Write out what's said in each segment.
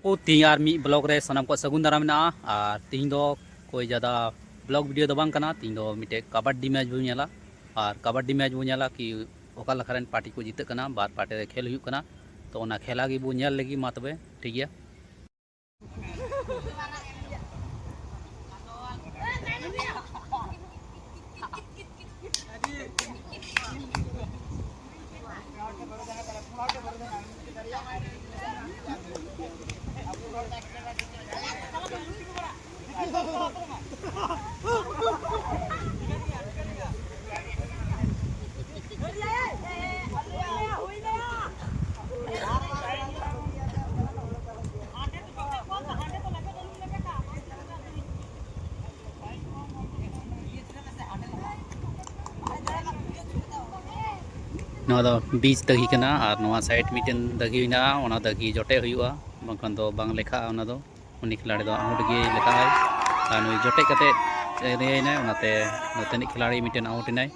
को तीन और मी ब्लॉग रे सनम को सगुन दारा मेना और तीन दो कोई ज़्यादा ब्लॉग वीडियो दो बांग कना तीन दो मिटे कबड्डी मैच बो नेला और कबड्डी मैच बो नेला कि ओका लखरन पार्टी को जीते कना बार पार्टी रे खेल हुई कना तो ओना खेला गी बो नेल लगी मा तबे ठीक गया। बीच दगी कना और नवा साइड मिटन दगी ना ओना दगी जोटे हुआ बंकन दो बांग लेखा ओना दो उनी खिलाड़ी दो आउट गे लेखा है और नुई जोटे कते रेना ओनाते नोतेनी खिलाड़ी मिटन आउट नाय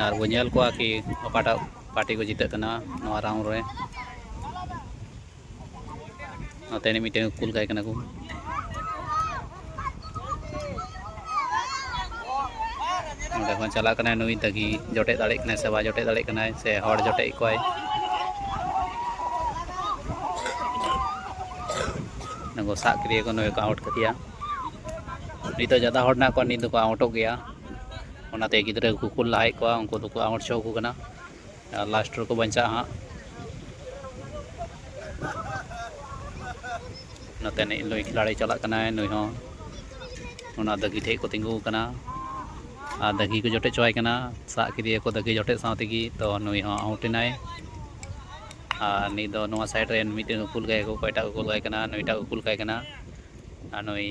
और वो नेल को कि अकाटा पार्टी को जीते कना नवा राउंड रे नोतेनी मिटन कुल गाय कना को देखो चला कना नुई दगी जोटे दाड़े कना से बा जोटे दाड़े कना से हड़ जोटे कोय नगो सा क्रिए को नुई को आउट कतिया नी तो ज्यादा हड़ ना को नी तो को आउट हो गया ओनाते गिद्रे को कुल लाय को उनको तो को आउट शो को कना लास्ट रो को बंचा हा नते ने नुई खिलाड़ी चला कना नुई हो ओना दगी ठे को तिंगु कना और दगी को जोटे चोय कना सा किदिए को दगी जोटे साथी की तो नुई हो आउट नाय और नी दो नवा साइड रे मिटिन कुल गाय को कोयटा को कुल गाय कना नुईटा को कुल गाय कना और नुई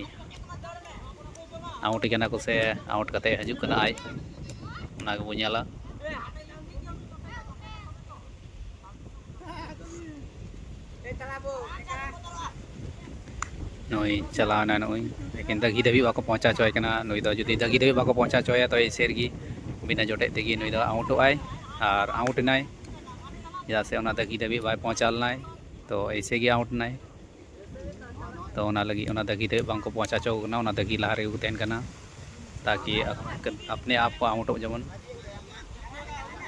आउट कना को से आउट कते हजू कना आई ना को नेला नुई चलाना नुई लेकिन दगी दबी बाको पहुंचा चोय कना नुई दो जुदी दगी दबी बाको पहुंचा चोया तो ऐसे गी बिना जोटे तेगी नुई दो आउट आय और आउट नाय या से ओना दगी दबी बाय पहुंचाल नाय तो ऐसे गी आउट नाय तो ओना लगी ओना दगी दबी बांको पहुंचा चो कना ओना दगी लहा रे उतेन कना ताकि अपने आप को आउट हो जमन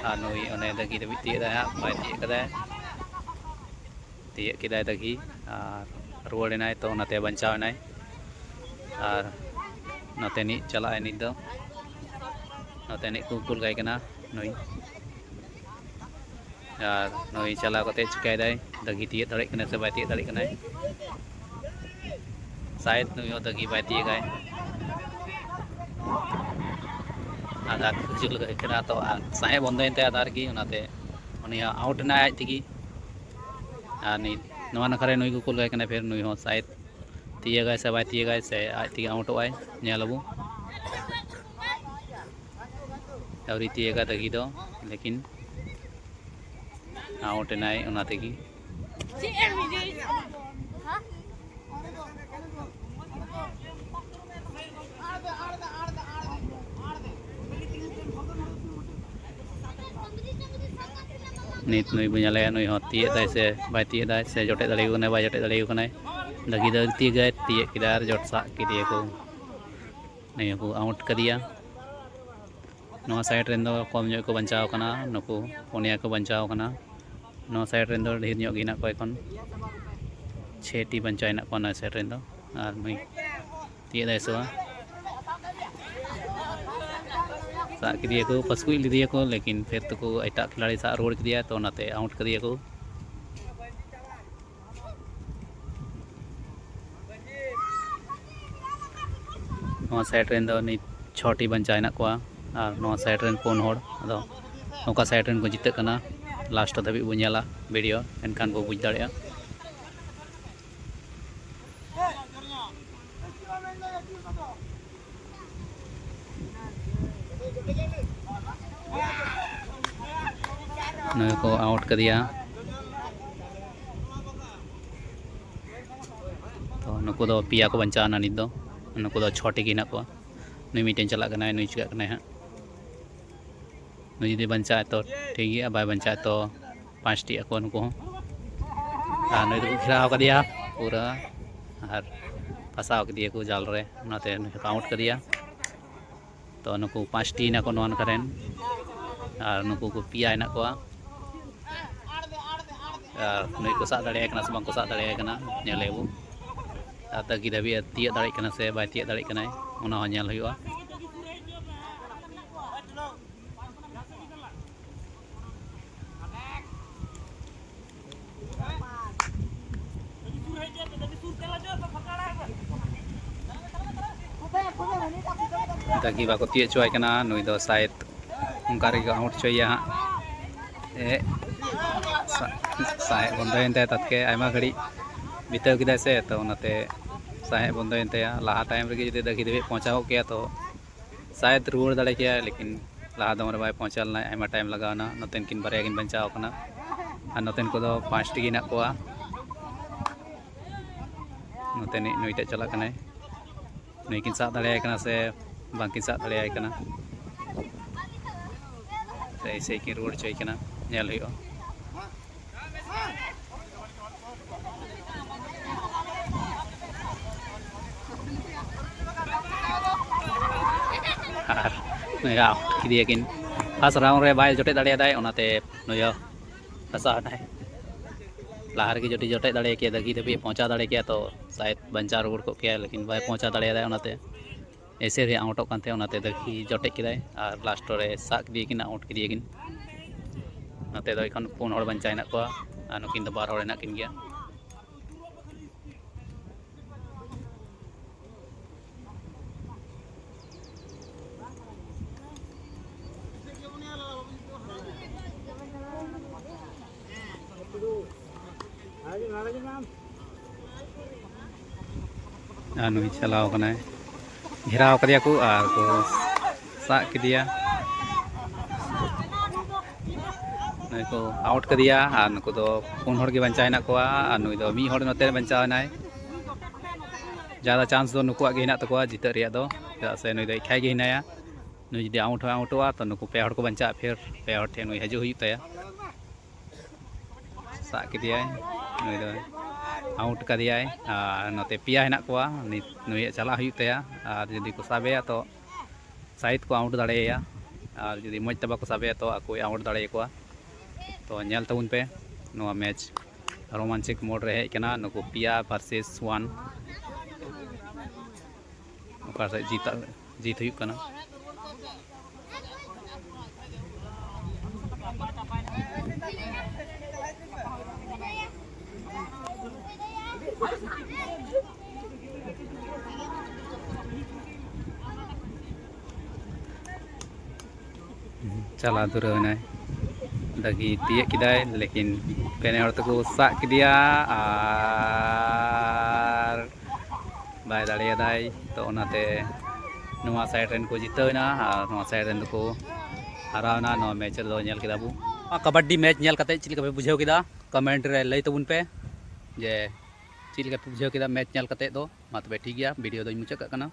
और नुई ओने दगी दबी तिए दा बाय तिए कदा तिए किदा दगी और रुआड़े नाय तो नाते बचाव नाय और नाते नि चला नि दो नाते नि कुल गाय कना नुई और नुई चला कते चिकाय दाय दगी तिए दड़े कना से बाय तिए दड़े कना शायद नुई हो दगी बाय तिए गाय आधार जुल गाय कना तो साहे बंदो एनते आधार की ओनाते उनी आउट ना आज तिगी और नि नवा नखरे नुई को कुल गाय कना फिर नुई हो शायद तिए गाय से बाय तिए गाय से आज तिगे आउट आय नेलबो अवरी तिए गा दगी दो लेकिन आउट नाय ओना तेगी नित नुई बुझाले नुई हो तिए दाय से बाय तिए दाय से जोटे दड़े को बाय जोटे दड़े को दगी द तिए गाय तिए किदार जोट सा किदिए को नहीं को आउट कदिया नवा साइड रेन दो कम जो को बचाव कना नुको पुनिया को बचाव कना नवा साइड रेन दो ढेर जो गिना को एखन 6 टी बचाव ना को नवा साइड रेन दो और नुई तिए दाय सवा सा किदिए को पसकु लिदिए को लेकिन फिर तो को एटा खिलाड़ी सा रोड किदिया तो नाते आउट कदिए को नवा साइड रेन दो नि 6 टी बचाव ना को और नवा साइड रेन 4 होड़ अदो नोका साइड रेन को जीते कना लास्ट धाबी बो नेला वीडियो एनखान बो बुझ दाड़िया नुई को आउट कदिया तो नुको दो पिया को बचाव ना नित दो नुको दो 6 टी गिना को नुई मिटेन चला कना नुई चिका कना हा नुई जुदी बंचा तो ठीक गया बाय बंचा तो 5 टी ako नुको और नुई को घेराव कर दिया पूरा और फसाव कर दिया को जाल रे नाते नुई को आउट कर दिया तो नुको 5 टी ना को नॉन करें और नुको को पिया ना को नुई को सा दाड़े कना से बांग को सा दाड़े कना नेलेबू तगी धाबी तिया दाड़े कना से बाय तिया दाड़े कना ओना हो नेल हुआ तगी बाको तिया चुवाय कना नुई दो शायद उनका रे आउट चोया साहे बंदोयनते तत्के आयमा घड़ी बिताव किदा से तो उनते साहे बंदोयनते लाहा टाइम रे जुदी दगी देबे पहुंचाओ के तो शायद रुआड़ दाड़े के लेकिन लाहा दम रे बाय पहुंचालना आयमा टाइम लगावना नतेन किन बारे किन बंचाव कना और नतेन को दो 5 टी ना कोआ नतेन नुईटे चला कना नुई किन सा दाड़े कना से बाकी सा दाड़े कना तो ऐसे कि रुआड़ चोय कना नेल हुआ किन फर्स्ट राउंड रे बाय जोटे दाड़े दाय ओनाते नुयो फसा नाय लाहर की जोटी जोटे दाड़े के दगी दबी पहुंचा दाड़े के तो शायद बंचा रुड़ को के लेकिन बाय पहुंचा दाड़े दाय ओनाते ऐसे रे आउट कानते ओनाते दगी जोटे किदाय और लास्ट रे साक दिए किन आउट किदिए किन नाते दो इखन 4 हड़ बंचा ना को और नुकिन दो 12 हड़ ना किन गया नुई चलाव कना घेराव कदिया को और को सा किदिया नुई को आउट कदिया और नुको दो 4 हड़ के बंचाय ना को और नुई दो 1 हड़ नते बंचाव नाय ज़्यादा चांस दो नुकुआ गे हिना तको जिते रिया दो चदा से नुई दो इखाय गे हिनाया नुई जुदी आउटवा तो नुको 2 हड़ को बंचा फिर 2 हड़ ठे नुई हजू हुई तया सा किदिया नुई दो आउट कर दिया नते पिया हेना को नुई चला हुई तया और जुदी को साबे तो साइड को आउट दाड़ेया और जुदी मज तबा को साबे तो आको आउट दाड़े को तो नेल तबुन पे नोआ मैच रोमांचिक मोड रे हेज कना नुको पिया वर्सेस 1 ओका से जीत हुई कना चला दुरना दगी तिये किदाय लेकिन पेने हड़ तको सा किदिया और बाय दाड़े दाय तो ओनाते नोआ साइड रेन को जितवना और नोआ साइड रेन को हरावना नोआ मैच रे दो नेल किदा बु कबड्डी मैच नेल कते चिलका पे बुझाव किदा कमेंट रे लई तबुन पे जे चिलका पे बुझाव किदा मैच नेल कते दो मा तबे ठीक गया वीडियो दो मुचाद कना।